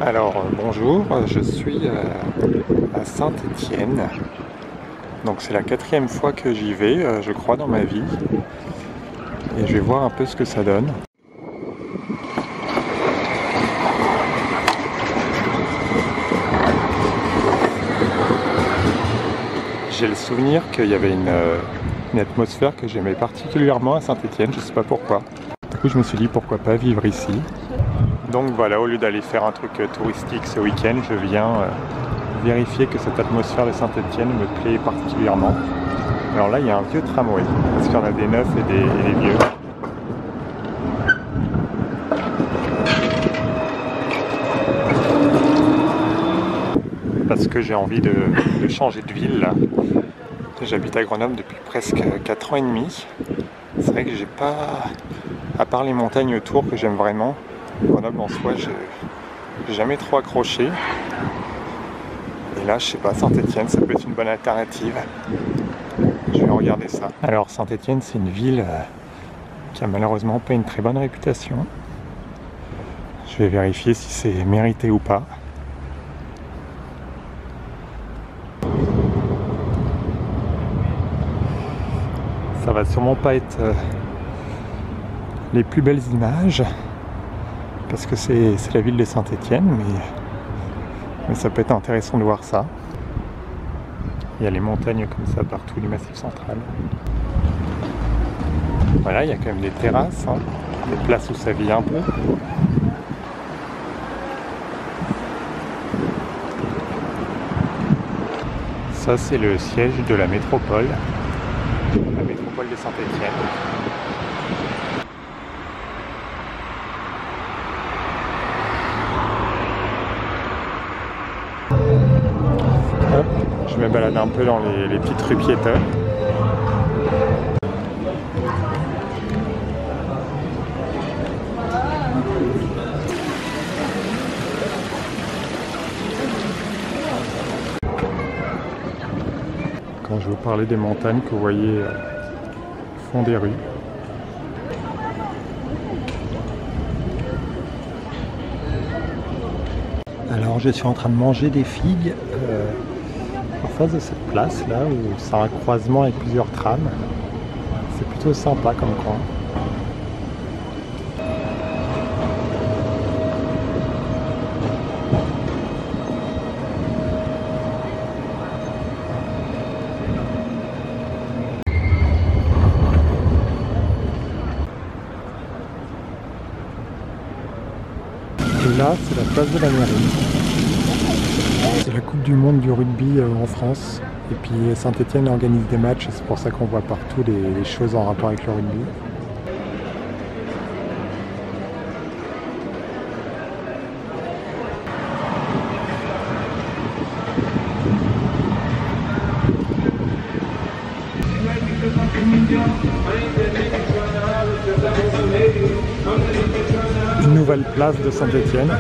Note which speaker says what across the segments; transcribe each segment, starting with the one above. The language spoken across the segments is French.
Speaker 1: Alors bonjour, je suis à Saint-Étienne. Donc c'est la 4e fois que j'y vais, je crois, dans ma vie. Et je vais voir un peu ce que ça donne. J'ai le souvenir qu'il y avait une atmosphère que j'aimais particulièrement à Saint-Étienne, je sais pas pourquoi. Du coup je me suis dit pourquoi pas vivre ici. Donc voilà, au lieu d'aller faire un truc touristique ce week-end, je viens vérifier que cette atmosphère de Saint-Étienne me plaît particulièrement. Alors là, il y a un vieux tramway, parce qu'il y en a des neufs et des vieux. Parce que j'ai envie de changer de ville. J'habite à Grenoble depuis presque 4 ans et demi. C'est vrai que j'ai pas, à part les montagnes autour que j'aime vraiment, Grenoble en soi, j'ai jamais trop accroché. Et là, je sais pas, Saint-Étienne, ça peut être une bonne alternative. Je vais regarder ça. Alors Saint-Étienne, c'est une ville qui a malheureusement pas une très bonne réputation. Je vais vérifier si c'est mérité ou pas. Ça va sûrement pas être les plus belles images parce que c'est la ville de Saint-Étienne, mais ça peut être intéressant de voir ça. Il y a les montagnes comme ça partout du Massif central. Voilà, il y a quand même des terrasses, hein, des places où ça vit un peu. Ça, c'est le siège de la métropole de Saint-Étienne. Hop, je me balade un peu dans les petites rues piétonnes. Quand je vous parlais des montagnes que vous voyez au fond des rues. Alors je suis en train de manger des figues en face de cette place là où c'est un croisement avec plusieurs trams. C'est plutôt sympa comme coin. Et là, c'est la place de la mairie. C'est la Coupe du Monde du rugby en France. Et puis Saint-Étienne organise des matchs, c'est pour ça qu'on voit partout les choses en rapport avec le rugby. Une nouvelle place de Saint-Étienne.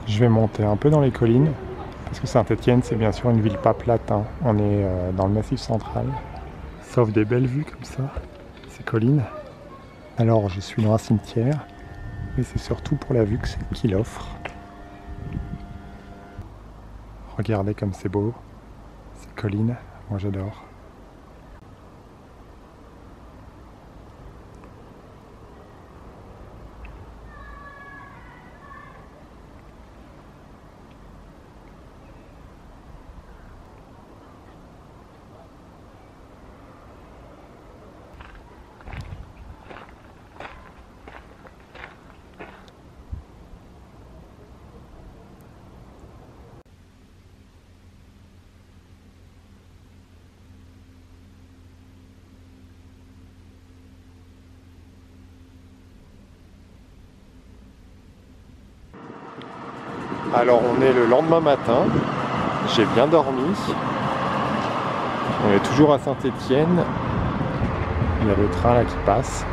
Speaker 1: Je vais monter un peu dans les collines, parce que Saint-Étienne c'est bien sûr une ville pas plate, hein. On est dans le Massif central, sauf des belles vues comme ça, ces collines. Alors je suis dans un cimetière, mais c'est surtout pour la vue qu'il offre. Regardez comme c'est beau, ces collines, moi j'adore. Alors on est le lendemain matin, j'ai bien dormi. On est toujours à Saint-Étienne. Il y a le train là qui passe.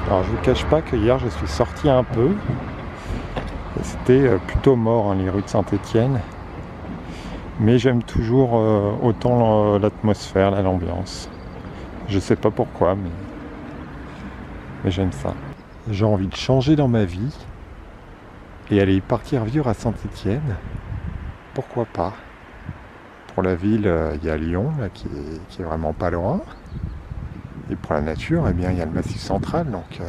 Speaker 1: Alors je ne vous cache pas que hier je suis sorti un peu. C'était plutôt mort hein, les rues de Saint-Étienne. Mais j'aime toujours autant l'atmosphère, l'ambiance. Je sais pas pourquoi, mais j'aime ça. J'ai envie de changer dans ma vie et aller partir vivre à Saint-Étienne. Pourquoi pas? Pour la ville, il y a Lyon là, qui est vraiment pas loin. Et pour la nature, eh bien, il y a le Massif central. Donc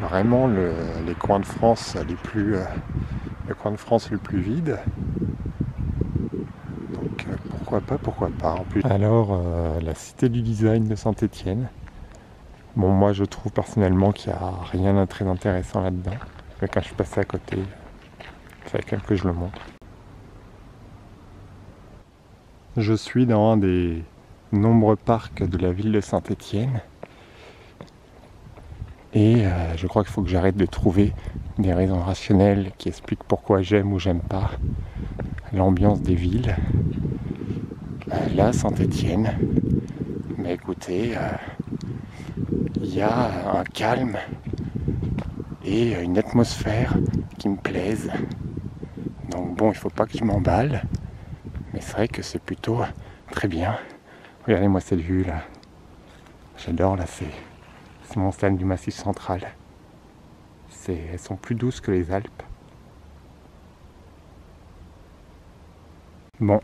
Speaker 1: vraiment les coins de France les plus vides. Donc pourquoi pas en plus. Alors la cité du design de Saint-Étienne. Bon, moi je trouve personnellement qu'il n'y a rien de très intéressant là-dedans. Mais quand je suis passé à côté, il fallait quand même que je le montre. Je suis dans un des nombreux parcs de la ville de Saint-Étienne. Et je crois qu'il faut que j'arrête de trouver des raisons rationnelles qui expliquent pourquoi j'aime ou j'aime pas l'ambiance des villes. Là, Saint-Étienne, mais écoutez, il y a un calme et une atmosphère qui me plaisent. Donc bon, il faut pas que je m'emballe, mais c'est vrai que c'est plutôt très bien. Regardez-moi cette vue là. J'adore là, c'est mon stade du Massif central. Elles sont plus douces que les Alpes. Bon,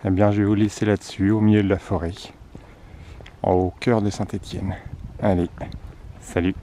Speaker 1: eh bien je vais vous laisser là-dessus, au milieu de la forêt, au cœur de Saint-Étienne. Allez, salut!